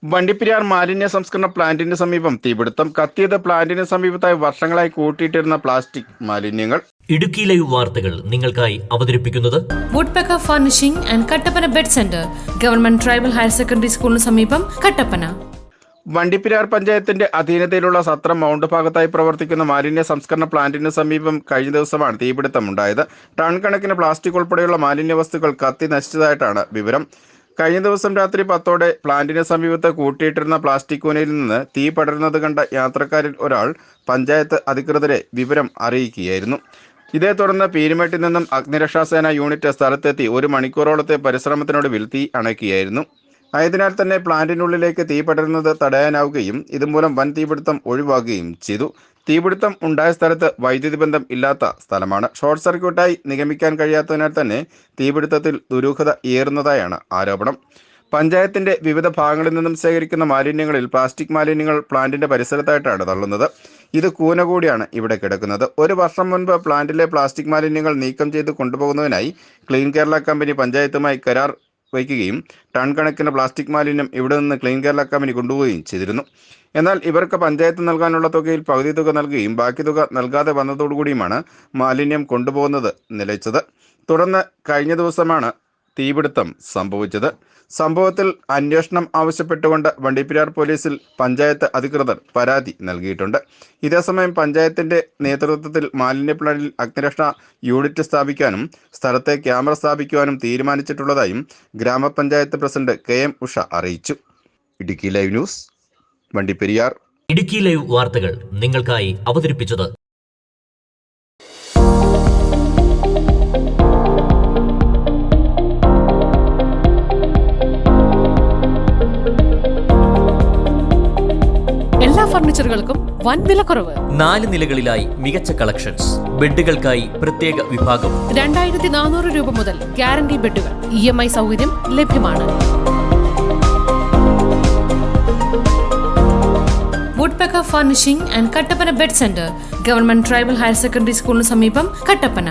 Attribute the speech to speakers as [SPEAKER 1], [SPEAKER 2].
[SPEAKER 1] വണ്ടിപ്പെരിയാർ മാലിന്യ സംസ്കരണ പ്ലാന്റിന് സമീപം തീപിടുത്തം. കത്തിയത് പ്ലാന്റിന് സമീപത്തായി വർഷങ്ങളായി കൂട്ടിയിട്ടിരുന്ന പ്ലാസ്റ്റിക് മാലിന്യങ്ങൾ.
[SPEAKER 2] ഇടുക്കി ലൈവ് വാർത്തകൾ നിങ്ങൾക്കായി അവതരിപ്പിക്കുന്നത്
[SPEAKER 3] woodpecker furnishing and Kattappana bed centre, government tribal higher secondary സ്കൂളിന് സമീപം, കട്ടപ്പന.
[SPEAKER 1] വണ്ടിപ്പെരിയാർ പഞ്ചായത്തിന്റെ അധീനതയിലുള്ള സത്രം മൗണ്ട് ഭാഗത്തായി പ്രവർത്തിക്കുന്ന മാലിന്യ സംസ്കരണ പ്ലാന്റിന് സമീപം കഴിഞ്ഞ ദിവസമാണ് തീപിടുത്തമുണ്ടായത്. ടൺ കണക്കിന് പ്ലാസ്റ്റിക് ഉൾപ്പെടെയുള്ള മാലിന്യ വസ്തുക്കൾ കത്തി നശിച്ചതായിട്ടാണ് വിവരം. കഴിഞ്ഞ ദിവസം രാത്രി 10ഓടെ പ്ലാന്റിന് സമീപത്ത് കൂട്ടിയിട്ടിരുന്ന പ്ലാസ്റ്റിക് കൂനയിൽ നിന്ന് തീ പടരുന്നത് കണ്ട യാത്രക്കാരിൽ ഒരാൾ പഞ്ചായത്ത് അധികൃതരെ വിവരം അറിയിക്കുകയായിരുന്നു. ഇതേ തുടർന്ന് പീരുമേട്ടിൽ നിന്നും അഗ്നിരക്ഷാസേന യൂണിറ്റ് സ്ഥലത്തെത്തി 1 മണിക്കൂറോളത്തെ പരിശ്രമത്തിനൊടുവിൽ തീ അണയ്ക്കുകയായിരുന്നു. ആയതിനാൽ തന്നെ പ്ലാന്റിനുള്ളിലേക്ക് തീ പടരുന്നത് തടയാനാവുകയും ഇതുമൂലം വൻ തീപിടുത്തം ഒഴിവാകുകയും ചെയ്തു. തീപിടുത്തം ഉണ്ടായ സ്ഥലത്ത് വൈദ്യുതി ബന്ധം ഇല്ലാത്ത സ്ഥലമാണ്. ഷോർട്ട് സർക്യൂട്ടായി നിഗമിക്കാൻ കഴിയാത്തതിനാൽ തന്നെ തീപിടുത്തത്തിൽ ദുരൂഹത ഏറുന്നതായാണ് ആരോപണം. പഞ്ചായത്തിന്റെ വിവിധ ഭാഗങ്ങളിൽ നിന്നും ശേഖരിക്കുന്ന മാലിന്യങ്ങളിൽ പ്ലാസ്റ്റിക് മാലിന്യങ്ങൾ പ്ലാന്റിന്റെ പരിസരത്തായിട്ടാണ് തള്ളുന്നത്. ഇത് കൂന കൂടിയാണ് ഇവിടെ കിടക്കുന്നത്. 1 വർഷം മുൻപ് പ്ലാന്റിലെ പ്ലാസ്റ്റിക് മാലിന്യങ്ങൾ നീക്കം ചെയ്ത് കൊണ്ടുപോകുന്നതിനായി ക്ലീൻ കേരള കമ്പനി പഞ്ചായത്തുമായി കരാർ വയ്ക്കുകയും ടൺ കണക്കിന് പ്ലാസ്റ്റിക് മാലിന്യം ഇവിടെ നിന്ന് ക്ലീൻ കേരള കമ്പനി കൊണ്ടുപോവുകയും ചെയ്തിരുന്നു. എന്നാൽ ഇവർക്ക് പഞ്ചായത്ത് നൽകാനുള്ള തുകയിൽ പകുതി തുക നൽകുകയും ബാക്കി തുക നൽകാതെ വന്നതോടുകൂടിയുമാണ് മാലിന്യം കൊണ്ടുപോകുന്നത് നിലച്ചത്. തുടർന്ന് കഴിഞ്ഞ ദിവസമാണ് തീപിടുത്തം സംഭവിച്ചത്. സംഭവത്തിൽ അന്വേഷണം ആവശ്യപ്പെട്ടുകൊണ്ട് വണ്ടിപ്പെരിയാർ പോലീസിൽ പഞ്ചായത്ത് അധികൃതർ പരാതി നൽകിയിട്ടുണ്ട്. ഇതേസമയം പഞ്ചായത്തിന്റെ നേതൃത്വത്തിൽ മാലിന്യ പ്ലാന്റിൽ അഗ്നിരക്ഷാ യൂണിറ്റ് സ്ഥാപിക്കാനും സ്ഥലത്തെ ക്യാമറ സ്ഥാപിക്കുവാനും തീരുമാനിച്ചിട്ടുള്ളതായും ഗ്രാമപഞ്ചായത്ത് പ്രസിഡന്റ് KM ഉഷ അറിയിച്ചു. Idukki live news, Vandiperiyar.
[SPEAKER 2] Idukki live വാർത്തകൾ നിങ്ങൾക്കായി അവതരിപ്പിച്ചത്
[SPEAKER 3] എല്ലാ ഫർണിച്ചറുകൾക്കും വൻ വിലക്കുറവ്.
[SPEAKER 2] 4 നിലകളിലായി മികച്ച കളക്ഷൻസ്. ബെഡുകൾക്കായി പ്രത്യേക വിഭാഗം.
[SPEAKER 3] 2400 രൂപ മുതൽ ഗ്യാരണ്ടി ബെഡുകൾ. EMI സൗകര്യം ലഭ്യമാണ്. Woodpecker furnishing and Kattappana bed centre, government tribal higher secondary സ്കൂളിന് സമീപം, കട്ടപ്പന.